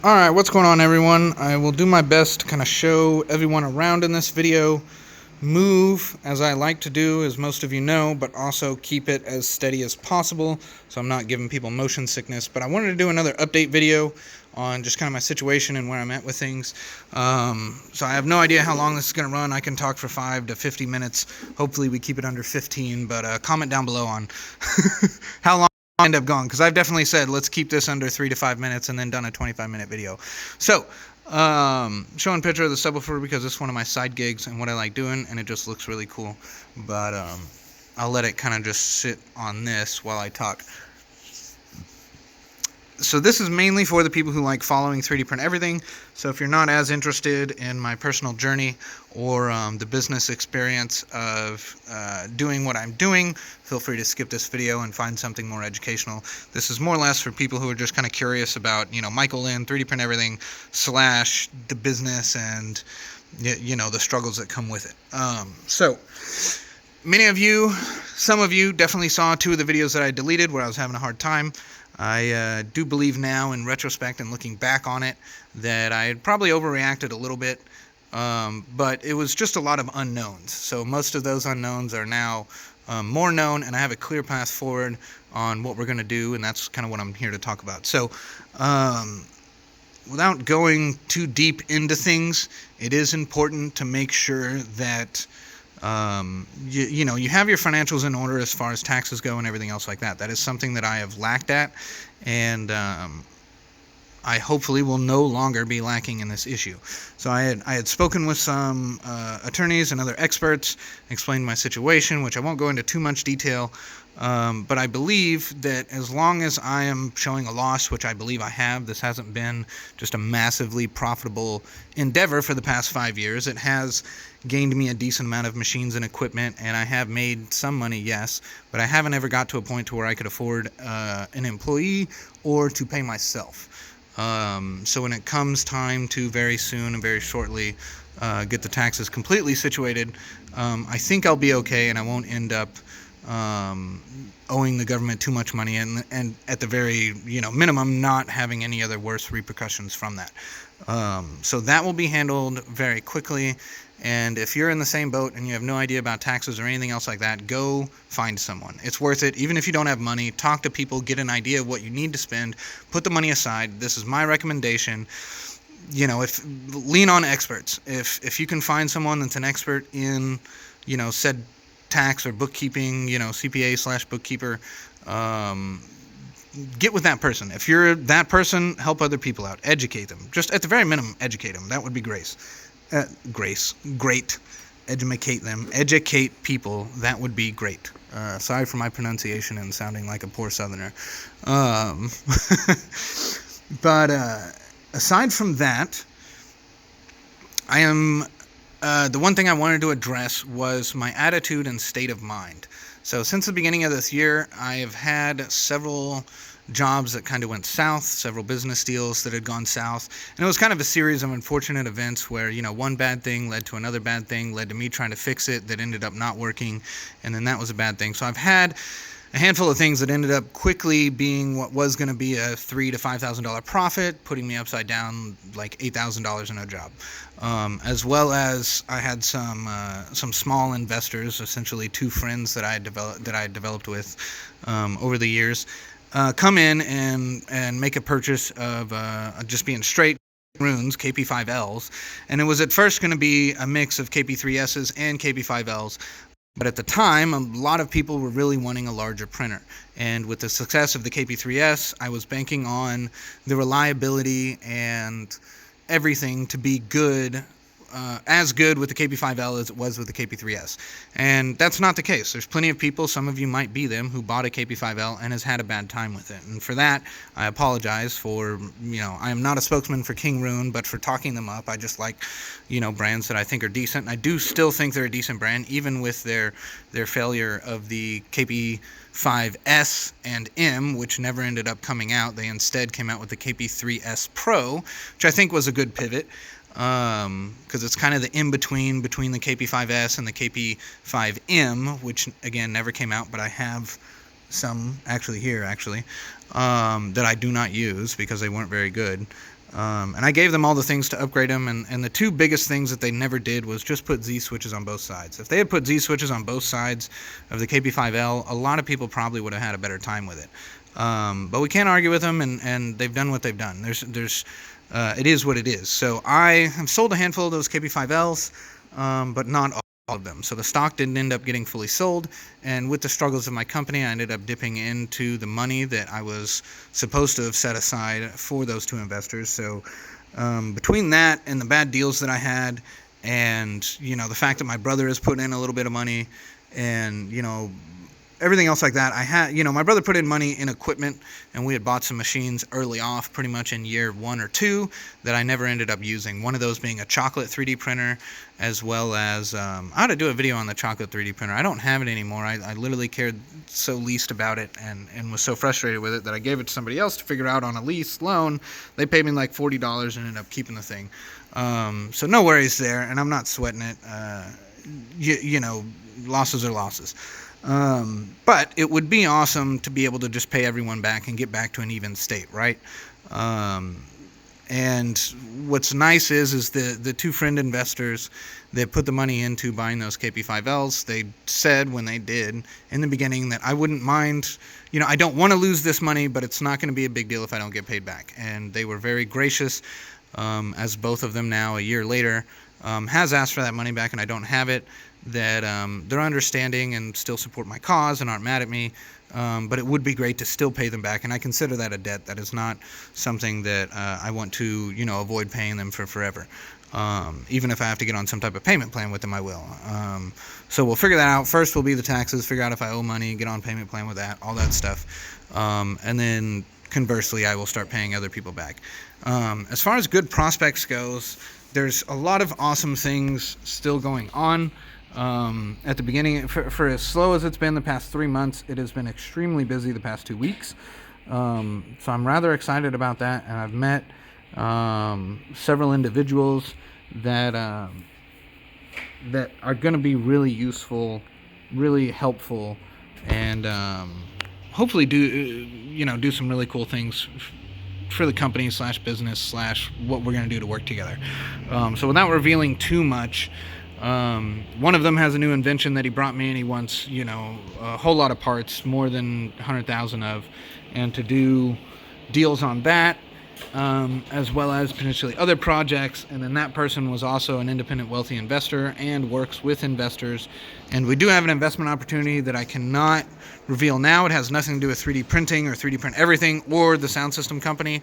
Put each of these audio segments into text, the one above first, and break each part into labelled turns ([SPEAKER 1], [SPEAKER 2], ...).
[SPEAKER 1] Alright, what's going on, everyone? I will do my best to kind of show everyone around in this video, move as I like to do, as most of you know, but also keep it as steady as possible so I'm not giving people motion sickness. But I wanted to do another update video on just kind of my situation and where I'm at with things. So I have no idea how long this is going to run. I can talk for 5 to 50 minutes. Hopefully we keep it under 15, but comment down below on how long I end up going, because I've definitely said let's keep this under 3 to 5 minutes and then done a 25-minute video. So showing a picture of the subwoofer because it's one of my side gigs and what I like doing, and it just looks really cool. But I'll let it kind of just sit on this while I talk. So this is mainly for the people who like following 3D print everything. So if you're not as interested in my personal journey or the business experience of doing what I'm doing, feel free to skip this video and find something more educational. This is more or less for people who are just kind of curious about, Michael Lynn, 3D print everything / the business and, the struggles that come with it. So many of you, some of you definitely saw 2 of the videos that I deleted where I was having a hard time. I do believe now, in retrospect and looking back on it, that I had probably overreacted a little bit, but it was just a lot of unknowns. So most of those unknowns are now more known, and I have a clear path forward on what we're going to do, and that's kind of what I'm here to talk about. So without going too deep into things, it is important to make sure that you have your financials in order as far as taxes go and everything else like that. That is something that I have lacked at, and I hopefully will no longer be lacking in this issue. So I had spoken with some attorneys and other experts, explained my situation, which I won't go into too much detail, but I believe that as long as I am showing a loss, which I believe I have, this hasn't been just a massively profitable endeavor for the past 5 years. It has gained me a decent amount of machines and equipment, and I have made some money, yes, but I haven't ever got to a point to where I could afford an employee or to pay myself. So when it comes time to very soon and very shortly get the taxes completely situated, I think I'll be okay, and I won't end up owing the government too much money, and at the very minimum not having any other worse repercussions from that. So that will be handled very quickly. And if you're in the same boat and you have no idea about taxes or anything else like that, go find someone. It's worth it. Even if you don't have money, talk to people, get an idea of what you need to spend, put the money aside. This is my recommendation. Lean on experts. If you can find someone that's an expert in, said tax or bookkeeping, CPA / bookkeeper, get with that person. If you're that person, help other people out. Educate them. Just at the very minimum, educate them. That would be great. Educate them. Educate people. That would be great. Sorry for my pronunciation and sounding like a poor Southerner. But aside from that, the one thing I wanted to address was my attitude and state of mind. So since the beginning of this year, I have had several jobs that kind of went south, several business deals that had gone south, and it was kind of a series of unfortunate events where, one bad thing led to another bad thing, led to me trying to fix it that ended up not working, and then that was a bad thing. So I've had a handful of things that ended up quickly being what was going to be a $3,000 to $5,000 profit, putting me upside down like $8,000 in a job. As well as I had some small investors, essentially 2 friends that I had developed with over the years, come in and make a purchase of just being straight runes, KP5Ls, and it was at first going to be a mix of KP3Ss and KP5Ls. But at the time, a lot of people were really wanting a larger printer. And with the success of the KP3S, I was banking on the reliability and everything to be good, as good with the KP5L as it was with the KP3S. And that's not the case. There's plenty of people, some of you might be them, who bought a KP5L and has had a bad time with it. And for that, I apologize for, I am not a spokesman for King Rune, but for talking them up. I just like, brands that I think are decent. And I do still think they're a decent brand, even with their failure of the KP5S and M, which never ended up coming out. They instead came out with the KP3S Pro, which I think was a good pivot. Because it's kind of the in-between between the KP5S and the KP5M, which again never came out, but I have some actually here, that I do not use because they weren't very good. And I gave them all the things to upgrade them, and the two biggest things that they never did was just put Z switches on both sides. If they had put Z switches on both sides of the KP5L, a lot of people probably would have had a better time with it. But we can't argue with them, and they've done what they've done. It is what it is. So I have sold a handful of those KP5Ls, but not all of them. So the stock didn't end up getting fully sold, and with the struggles of my company, I ended up dipping into the money that I was supposed to have set aside for those two investors. So between that and the bad deals that I had, and the fact that my brother has put in a little bit of money, and everything else like that, my brother put in money in equipment, and we had bought some machines early off, pretty much in year 1 or 2, that I never ended up using. One of those being a chocolate 3D printer, as well as, I ought to do a video on the chocolate 3D printer. I don't have it anymore. I literally cared so least about it, and was so frustrated with it that I gave it to somebody else to figure out on a lease loan. They paid me like $40 and ended up keeping the thing. So no worries there, and I'm not sweating it. Losses are losses. But it would be awesome to be able to just pay everyone back and get back to an even state, right? And what's nice is the two friend investors that put the money into buying those KP5Ls, they said when they did in the beginning that I wouldn't mind, I don't want to lose this money, but it's not going to be a big deal if I don't get paid back. And they were very gracious, as both of them now, a year later, has asked for that money back and I don't have it, that they're understanding and still support my cause and aren't mad at me, but it would be great to still pay them back, and I consider that a debt. That is not something that I want to avoid paying them for forever. Even if I have to get on some type of payment plan with them, I will. So we'll figure that out. First will be the taxes, figure out if I owe money, get on payment plan with that, all that stuff, and then conversely I will start paying other people back. As far as good prospects goes, there's a lot of awesome things still going on. At the beginning, for as slow as it's been the past 3 months, it has been extremely busy the past 2 weeks. So I'm rather excited about that, and I've met several individuals that that are going to be really useful, really helpful, and hopefully do some really cool things for the company / business / what we're going to do to work together. So without revealing too much, one of them has a new invention that he brought me, and he wants, a whole lot of parts, more than 100,000 of, and to do deals on that, as well as potentially other projects. And then that person was also an independent wealthy investor and works with investors. And we do have an investment opportunity that I cannot reveal now. It has nothing to do with 3D printing or 3D print everything or the sound system company.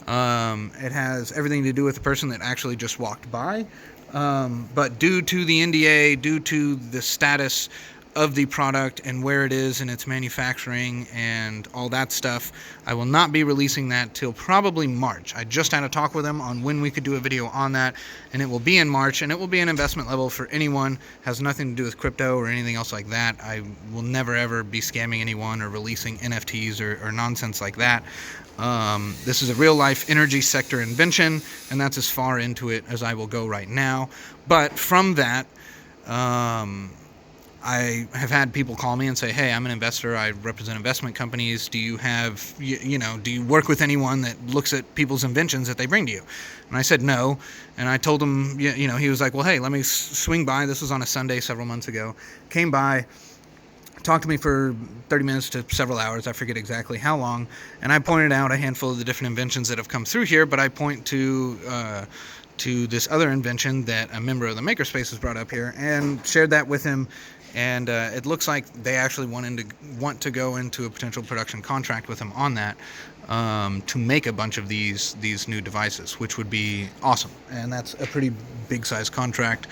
[SPEAKER 1] It has everything to do with the person that actually just walked by. But due to the NDA, due to the status of the product and where it is in its manufacturing and all that stuff, I will not be releasing that till probably March. I just had a talk with them on when we could do a video on that, and it will be in March, and it will be an investment level for anyone. Has nothing to do with crypto or anything else like that. I will never ever be scamming anyone or releasing NFTs or nonsense like that. This is a real life energy sector invention, and that's as far into it as I will go right now. But from that, I have had people call me and say, hey, I'm an investor, I represent investment companies, do you have, do you work with anyone that looks at people's inventions that they bring to you? And I said no, and I told him, he was like, well, hey, let me swing by. This was on a Sunday several months ago. Came by, talked to me for 30 minutes to several hours, I forget exactly how long, and I pointed out a handful of the different inventions that have come through here, but I point to this other invention that a member of the Makerspace has brought up here, and shared that with him. And it looks like they actually want to go into a potential production contract with him on that, to make a bunch of these new devices, which would be awesome. And that's a pretty big size contract.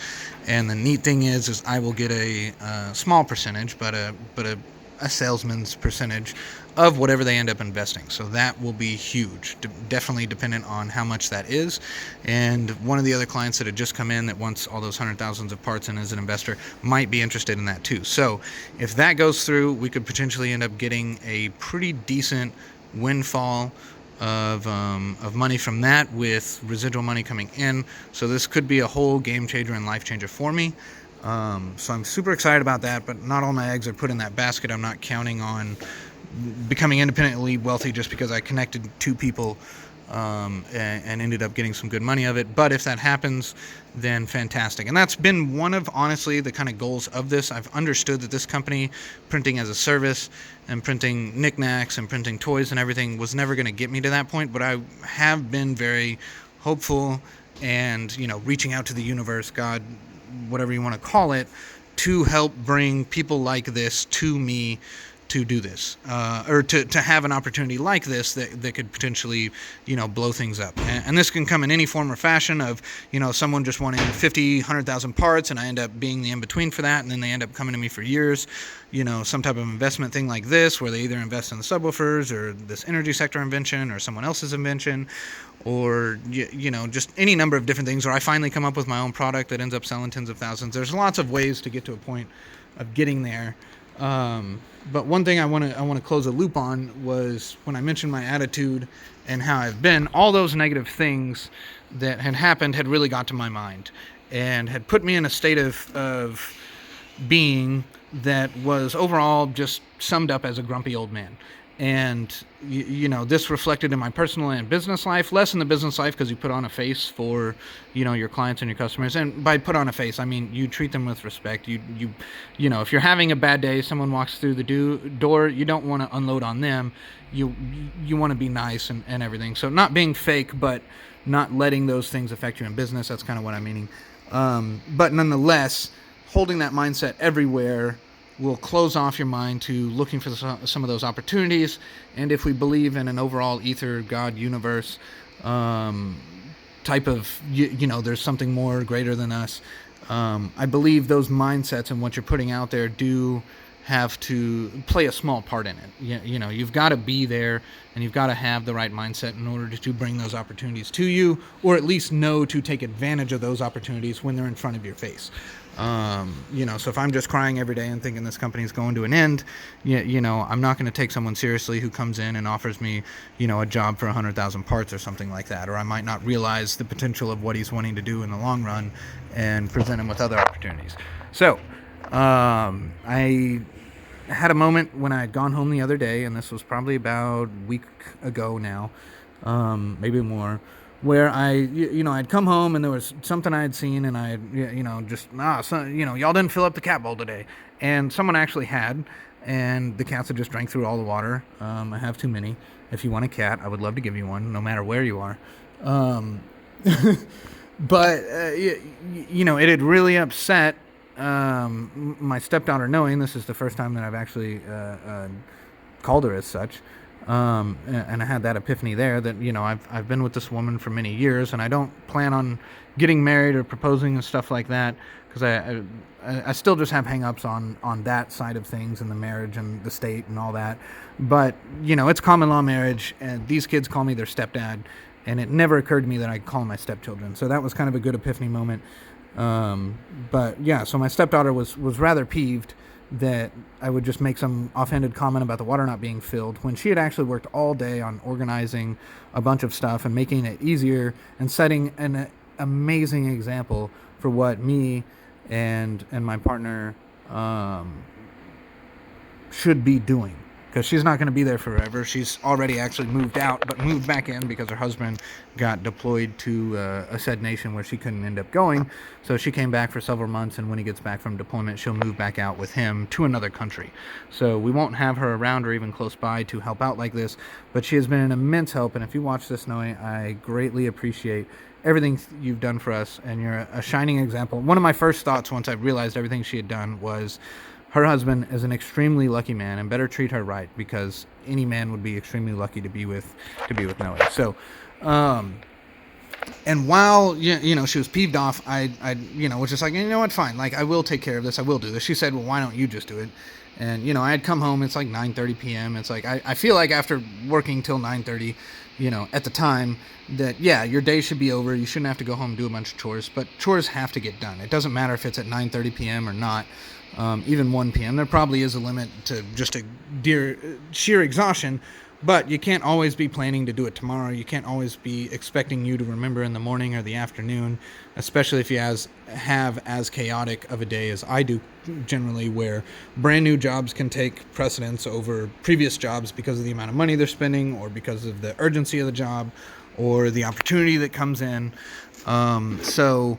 [SPEAKER 1] And the neat thing is I will get a small percentage, but a salesman's percentage of whatever they end up investing. So that will be huge, definitely dependent on how much that is. And one of the other clients that had just come in that wants all those 100,000s of parts and is an investor might be interested in that too. So if that goes through, we could potentially end up getting a pretty decent windfall of money from that, with residual money coming in. So this could be a whole game changer and life changer for me. So I'm super excited about that, but not all my eggs are put in that basket. I'm not counting on becoming independently wealthy just because I connected two people and ended up getting some good money of it. But if that happens, then fantastic. And that's been one of, honestly, the kind of goals of this. I've understood that this company, printing as a service and printing knickknacks and printing toys and everything, was never going to get me to that point. But I have been very hopeful and, reaching out to the universe, God, whatever you want to call it, to help bring people like this to me to do this, or to have an opportunity like this that could potentially, blow things up. And this can come in any form or fashion of, someone just wanting 50, 100,000 parts, and I end up being the in-between for that, and then they end up coming to me for years, some type of investment thing like this, where they either invest in the subwoofers or this energy sector invention or someone else's invention, or, just any number of different things, or I finally come up with my own product that ends up selling tens of thousands. There's lots of ways to get to a point of getting there. But one thing I want to close a loop on was when I mentioned my attitude and how I've been. All those negative things that had happened had really got to my mind and had put me in a state of being that was overall just summed up as a grumpy old man. And this reflected in my personal and business life, less in the business life because you put on a face for, your clients and your customers. And by put on a face, I mean you treat them with respect. You if you're having a bad day, someone walks through the door, you don't want to unload on them. You want to be nice and everything. So not being fake, but not letting those things affect you in business. That's kind of what I'm meaning. But nonetheless, holding that mindset everywhere will close off your mind to looking for some of those opportunities. And if we believe in an overall ether, God, universe type of, there's something more greater than us, I believe those mindsets and what you're putting out there do have to play a small part in it. You've got to be there and you've got to have the right mindset in order to bring those opportunities to you, or at least know to take advantage of those opportunities when they're in front of your face. So if I'm just crying every day and thinking this company is going to an end, I'm not going to take someone seriously who comes in and offers me, a job for 100,000 parts or something like that. Or I might not realize the potential of what he's wanting to do in the long run and present him with other opportunities. So, I had a moment when I had gone home the other day, and this was probably about a week ago now, maybe more, where I'd come home and there was something I had seen, and I had, y'all didn't fill up the cat bowl today. And someone actually had, and the cats had just drank through all the water. I have too many. If you want a cat, I would love to give you one, no matter where you are. But, it had really upset my stepdaughter, knowing this is the first time that I've actually called her as such. And I had that epiphany there that, I've been with this woman for many years, and I don't plan on getting married or proposing and stuff like that, because I still just have hang-ups on that side of things, and the marriage and the state and all that. But, it's common law marriage, and these kids call me their stepdad, and it never occurred to me that I'd call them my stepchildren. So that was kind of a good epiphany moment. But yeah, so my stepdaughter was rather peeved that I would just make some offhanded comment about the water not being filled, when she had actually worked all day on organizing a bunch of stuff and making it easier and setting an amazing example for what me and my partner should be doing. Because she's not going to be there forever. She's already actually moved out, but moved back in because her husband got deployed to a said nation where she couldn't end up going. So she came back for several months, and when he gets back from deployment, she'll move back out with him to another country. So we won't have her around or even close by to help out like this, but she has been an immense help. And if you watch this, Noe, I greatly appreciate everything you've done for us, and you're a shining example. One of my first thoughts once I realized everything she had done was, her husband is an extremely lucky man, and better treat her right, because any man would be extremely lucky to be with Noe. So, and while she was peeved off, I was just like, what, fine, like, I will take care of this, I will do this. She said, well, why don't you just do it? And I had come home. It's like 9:30 p.m. It's like I feel like after working till 9:30, at the time, that your day should be over. You shouldn't have to go home and do a bunch of chores, but chores have to get done. It doesn't matter if it's at 9:30 p.m. or not. Even 1 p.m. There probably is a limit to just sheer exhaustion But you can't always be planning to do it tomorrow. You can't always be expecting you to remember in the morning or the afternoon, especially if you have as chaotic of a day as I do generally, where brand new jobs can take precedence over previous jobs because of the amount of money they're spending, or because of the urgency of the job, or the opportunity that comes in. So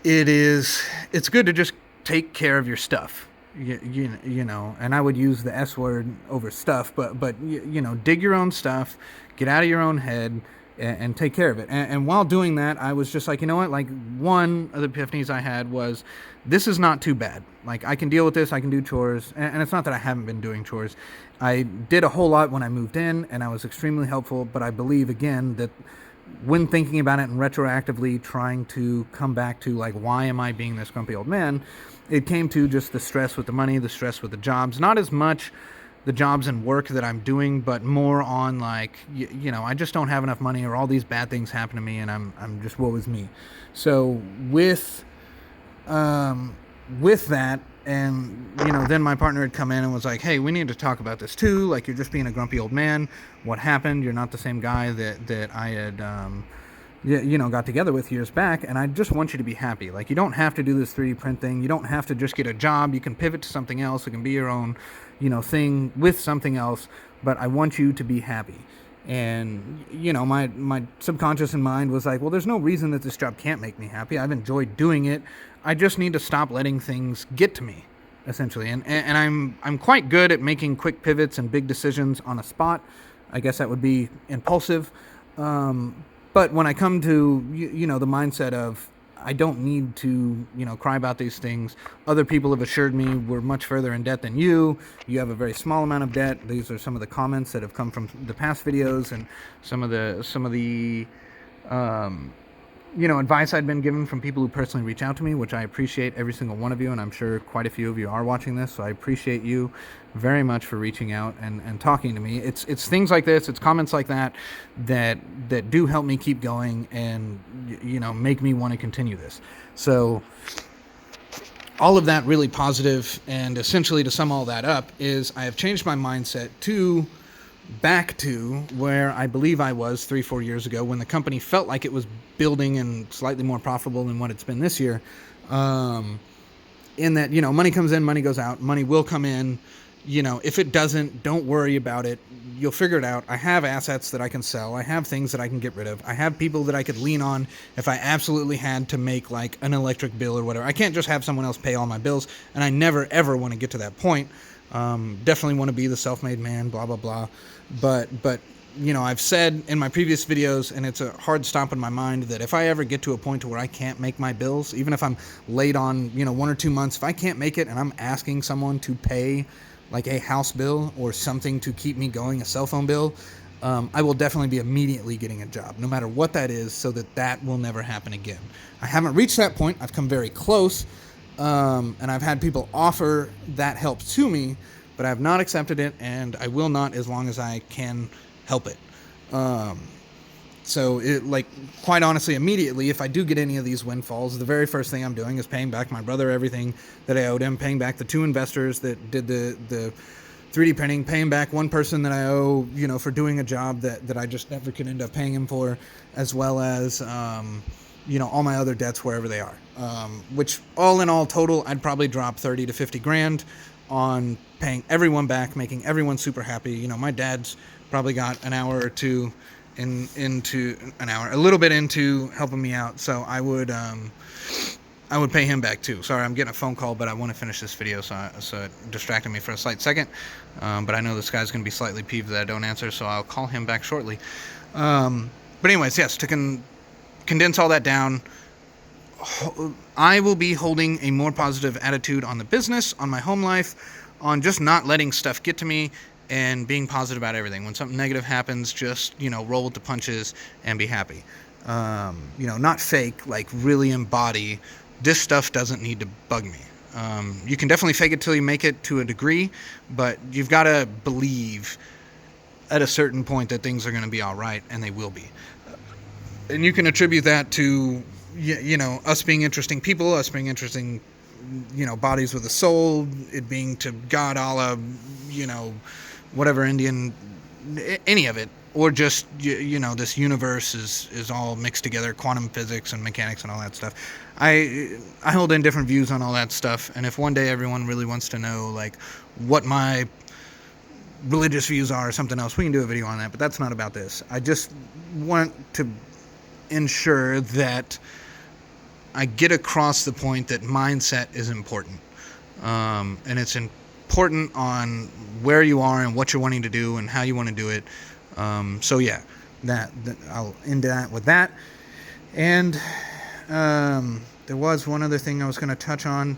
[SPEAKER 1] it's good to just take care of your stuff. You know, and I would use the S word over stuff, but you know, dig your own stuff, get out of your own head, and take care of it. And while doing that, I was just like, you know what? Like, one of the epiphanies I had was, this is not too bad. Like, I can deal with this. I can do chores, and it's not that I haven't been doing chores. I did a whole lot when I moved in, and I was extremely helpful. But I believe again that when thinking about it and retroactively trying to come back to, like, why am I being this grumpy old man, it came to just the stress with the money, the stress with the jobs. Not as much the jobs and work that I'm doing, but more on, like, you know, I just don't have enough money, or all these bad things happen to me, and I'm just, woe is me. So with that, and, you know, then my partner had come in and was like, hey, we need to talk about this too. Like, you're just being a grumpy old man. What happened? You're not the same guy that I had, you know, got together with years back, and I just want you to be happy. Like, you don't have to do this 3D print thing. You don't have to just get a job. You can pivot to something else. It can be your own, you know, thing with something else, but I want you to be happy. And, you know, my subconscious and mind was like, well, there's no reason that this job can't make me happy. I've enjoyed doing it. I just need to stop letting things get to me, essentially. And I'm quite good at making quick pivots and big decisions on the spot. I guess that would be impulsive. But when I come to, you know, the mindset of, I don't need to, you know, cry about these things. Other people have assured me we're much further in debt than you. You have a very small amount of debt. These are some of the comments that have come from the past videos, and some of the you know, advice I'd been given from people who personally reach out to me, which I appreciate every single one of you, and I'm sure quite a few of you are watching this, so I appreciate you very much for reaching out and talking to me. It's things like this, it's comments like that do help me keep going, and, you know, make me want to continue this. So all of that really positive, and essentially to sum all that up is, I have changed my mindset back to where I believe I was 3-4 years ago, when the company felt like it was building and slightly more profitable than what it's been this year. In that, you know, money comes in, money goes out. Money will come in. You know, if it doesn't, don't worry about it. You'll figure it out. I have assets that I can sell. I have things that I can get rid of. I have people that I could lean on if I absolutely had to make, like, an electric bill or whatever. I can't just have someone else pay all my bills, and I never, ever want to get to that point. Definitely want to be the self-made man, blah, blah, blah. But, you know, I've said in my previous videos, and it's a hard stop in my mind, that if I ever get to a point to where I can't make my bills, even if I'm late on, you know, 1 or 2 months, if I can't make it and I'm asking someone to pay, like, a house bill or something to keep me going, a cell phone bill, I will definitely be immediately getting a job, no matter what that is, so that will never happen again. I haven't reached that point. I've come very close, and I've had people offer that help to me, but I have not accepted it, and I will not as long as I can help it. So, like, quite honestly, immediately, if I do get any of these windfalls, the very first thing I'm doing is paying back my brother everything that I owed him, paying back the 2 investors that did the 3D printing, paying back one person that I owe, you know, for doing a job that I just never could end up paying him for, as well as, you know, all my other debts wherever they are. Which, all in all, total, I'd probably drop 30 to 50 grand on paying everyone back, making everyone super happy. You know, my dad's probably got an hour or two into an hour, a little bit into helping me out, so I would pay him back too. Sorry, I'm getting a phone call, but I want to finish this video, so it distracted me for a slight second. But I know this guy's going to be slightly peeved that I don't answer, so I'll call him back shortly. But anyways, yes, to condense all that down, I will be holding a more positive attitude on the business, on my home life, on just not letting stuff get to me, and being positive about everything. When something negative happens, just, you know, roll with the punches and be happy. You know, not fake, like, really embody, this stuff doesn't need to bug me. You can definitely fake it till you make it to a degree, but you've got to believe at a certain point that things are going to be all right, and they will be. And you can attribute that to, you know, us being interesting people, us being interesting, you know, bodies with a soul, it being to God, Allah, you know, whatever Indian any of it, or just this universe is all mixed together, quantum physics and mechanics and all that stuff. I hold in different views on all that stuff, and if one day everyone really wants to know like what my religious views are or something else, we can do a video on that, but that's not about this. I just want to ensure that I get across the point that mindset is important, and it's important on where you are and what you're wanting to do and how you want to do it. So yeah, that I'll end that with that. And there was one other thing I was going to touch on.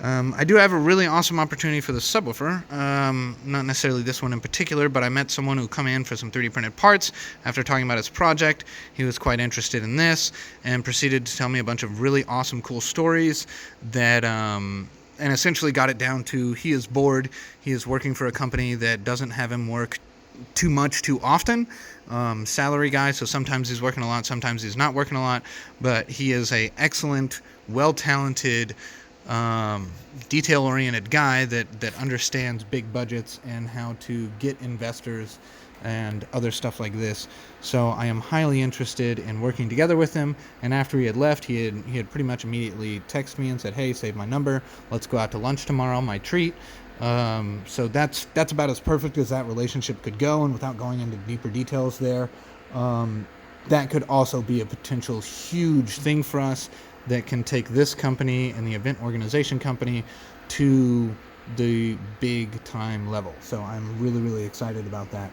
[SPEAKER 1] I do have a really awesome opportunity for the subwoofer. Not necessarily this one in particular, but I met someone who come in for some 3D printed parts. After talking about his project, he was quite interested in this and proceeded to tell me a bunch of really awesome, cool stories that, and essentially got it down to he is bored. He is working for a company that doesn't have him work too much too often. Salary guy, so sometimes he's working a lot, sometimes he's not working a lot, but he is a excellent, well-talented, detail-oriented guy that understands big budgets and how to get investors and other stuff like this. So I am highly interested in working together with him. And after he had left, he had pretty much immediately texted me and said, "Hey, save my number. Let's go out to lunch tomorrow. My treat." So that's about as perfect as that relationship could go. And without going into deeper details there, that could also be a potential huge thing for us that can take this company and the event organization company to the big time level. So I'm really, really excited about that.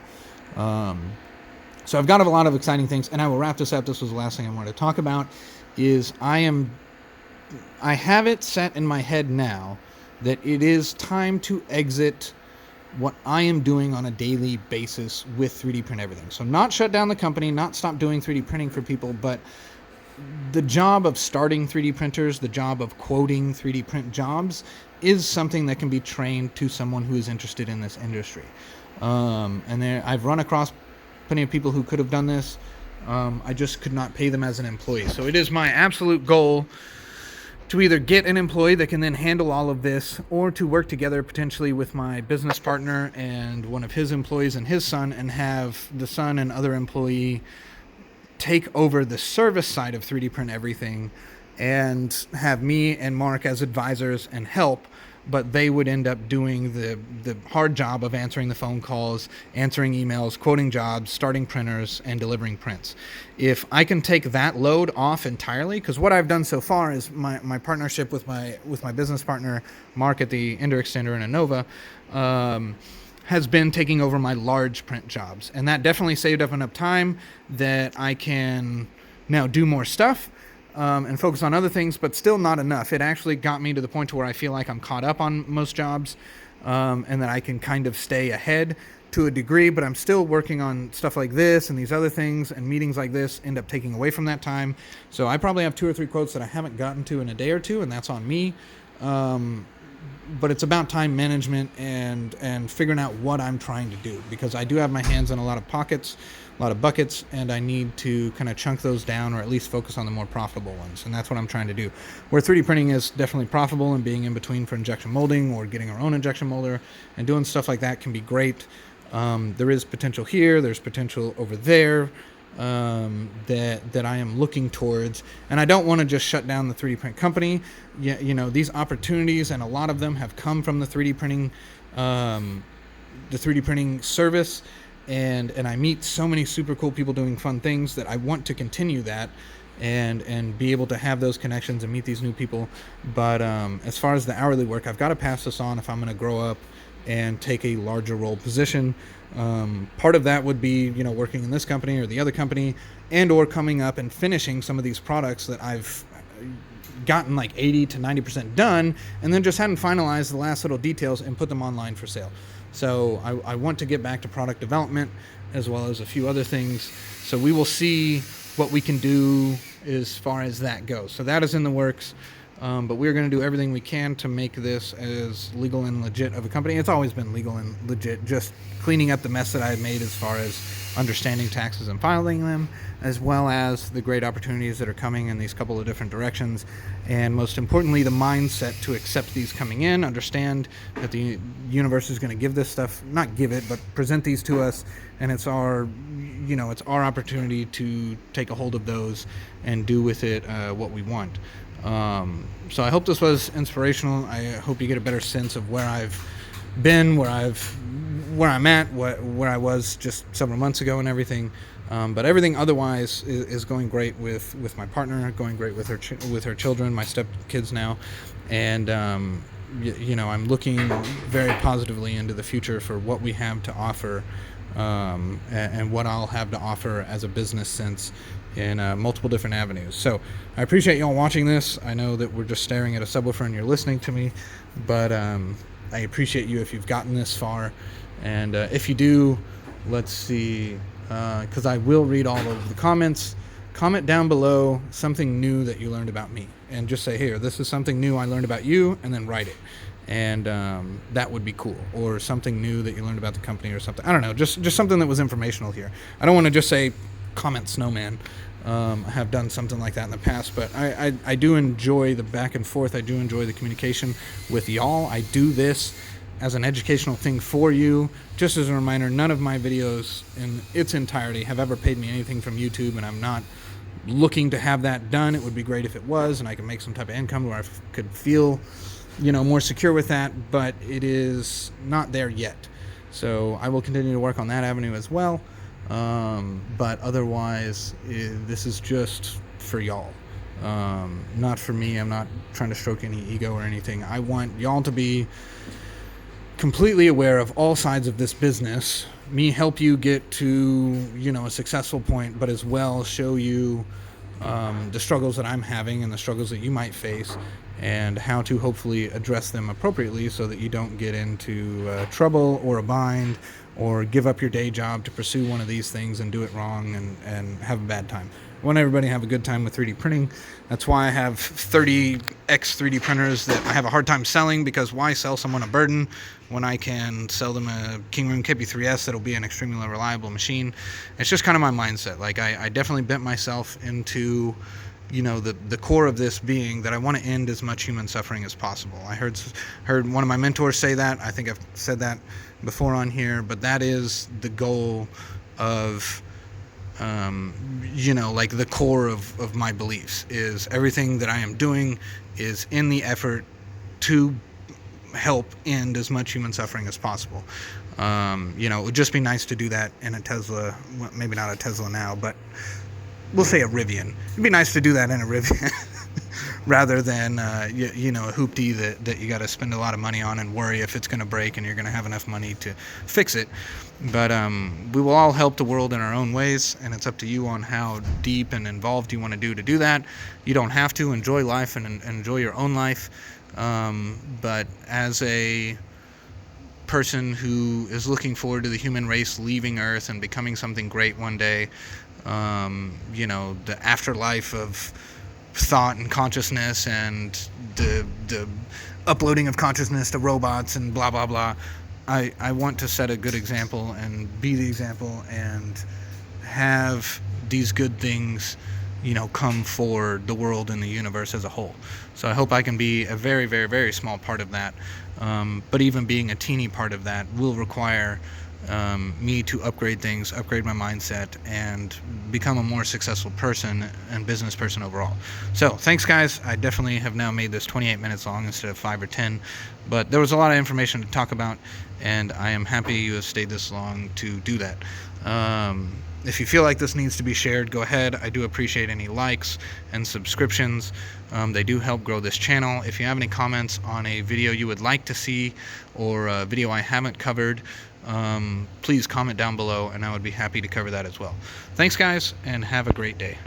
[SPEAKER 1] So I've got a lot of exciting things, and I will wrap this up. This was the last thing I wanted to talk about, is I have it set in my head now that it is time to exit what I am doing on a daily basis with 3D print everything. So not shut down the company, not stop doing 3D printing for people, but the job of starting 3D printers, the job of quoting 3D print jobs is something that can be trained to someone who is interested in this industry. And I've run across plenty of people who could have done this. I just could not pay them as an employee. So it is my absolute goal to either get an employee that can then handle all of this, or to work together potentially with my business partner and one of his employees and his son, and have the son and other employee take over the service side of 3D print everything, and have me and Mark as advisors and help, but they would end up doing the hard job of answering the phone calls, answering emails, quoting jobs, starting printers, and delivering prints. If I can take that load off entirely, because what I've done so far is my partnership with my business partner, Mark at the Ender Extender and Innova, has been taking over my large print jobs. And that definitely saved up enough time that I can now do more stuff and focus on other things, but still not enough. It actually got me to the point to where I feel like I'm caught up on most jobs, and that I can kind of stay ahead to a degree, but I'm still working on stuff like this and these other things, and meetings like this end up taking away from that time. So I probably have 2 or 3 quotes that I haven't gotten to in a day or two, and that's on me. But it's about time management and figuring out what I'm trying to do, because I do have my hands in a lot of pockets, a lot of buckets, and I need to kind of chunk those down, or at least focus on the more profitable ones. And that's what I'm trying to do. Where 3D printing is definitely profitable, and being in between for injection molding or getting our own injection molder and doing stuff like that can be great. There is potential here. There's potential over there that I am looking towards, and I don't want to just shut down the 3D print company. These opportunities, and a lot of them have come from the 3D printing service, and I meet so many super cool people doing fun things that I want to continue that and be able to have those connections and meet these new people. But as far as the hourly work, I've got to pass this on if I'm going to grow up and take a larger role position. Part of that would be, working in this company or the other company, and or coming up and finishing some of these products that I've gotten like 80 to 90% done, and then just hadn't finalized the last little details and put them online for sale. So I want to get back to product development as well as a few other things. So we will see what we can do as far as that goes. So that is in the works. But we're going to do everything we can to make this as legal and legit of a company. It's always been legal and legit, just cleaning up the mess that I made as far as understanding taxes and filing them, as well as the great opportunities that are coming in these couple of different directions. And most importantly, the mindset to accept these coming in, understand that the universe is going to give this stuff, not give it, but present these to us. And it's our opportunity to take a hold of those and do with it what we want. So I hope this was inspirational. I hope you get a better sense of where I've been, where I'm at, where I was just several months ago and everything. But everything otherwise is going great with my partner, going great with her children, my stepkids now. And, I'm looking very positively into the future for what we have to offer, and what I'll have to offer as a business sense in multiple different avenues. So I appreciate y'all watching this. I know that we're just staring at a subwoofer and you're listening to me, but I appreciate you if you've gotten this far. And if you do, let's see, because I will read all of the comments. Comment down below something new that you learned about me, and just say, here, this is something new I learned about you, and then write it. And that would be cool. Or something new that you learned about the company or something. I don't know, just something that was informational here. I don't want to just say comment snowman. I have done something like that in the past, but I do enjoy the back and forth. I do enjoy the communication with y'all. I do this as an educational thing for you. Just as a reminder, none of my videos in its entirety have ever paid me anything from YouTube, and I'm not looking to have that done. It would be great if it was, and I can make some type of income where I could feel, more secure with that, but it is not there yet. So I will continue to work on that avenue as well. But otherwise, this is just for y'all, not for me. I'm not trying to stroke any ego or anything. I want y'all to be completely aware of all sides of this business, me help you get to, a successful point, but as well show you the struggles that I'm having and the struggles that you might face, and how to hopefully address them appropriately so that you don't get into trouble or a bind, or give up your day job to pursue one of these things and do it wrong and have a bad time. I want everybody to have a good time with 3D printing. That's why I have 30x 3D printers that I have a hard time selling, because why sell someone a burden when I can sell them a Kingroom KP3S that'll be an extremely reliable machine? It's just kind of my mindset. Like, I definitely bent myself into, the core of this being that I want to end as much human suffering as possible. I heard one of my mentors say that. I think I've said that before on here, but that is the goal of, like the core of my beliefs, is everything that I am doing is in the effort to help end as much human suffering as possible. It would just be nice to do that in a Tesla. Well, maybe not a Tesla now, but we'll say a Rivian. It'd be nice to do that in a Rivian rather than a hoopty that you got to spend a lot of money on and worry if it's going to break and you're going to have enough money to fix it. But we will all help the world in our own ways, and it's up to you on how deep and involved you want to do that. You don't have to. Enjoy life and enjoy your own life. But as a person who is looking forward to the human race leaving Earth and becoming something great one day, the afterlife of thought and consciousness and the uploading of consciousness to robots and blah blah blah, I want to set a good example and be the example and have these good things come for the world and the universe as a whole. So I hope I can be a very, very, very small part of that. But even being a teeny part of that will require me to upgrade things, upgrade my mindset, and become a more successful person and business person overall. So thanks, guys. I definitely have now made this 28 minutes long instead of 5 or 10, but there was a lot of information to talk about, and I am happy you have stayed this long to do that. If you feel like this needs to be shared, go ahead. I do appreciate any likes and subscriptions. They do help grow this channel. If you have any comments on a video you would like to see, or a video I haven't covered, please comment down below, and I would be happy to cover that as well. Thanks, guys, and have a great day.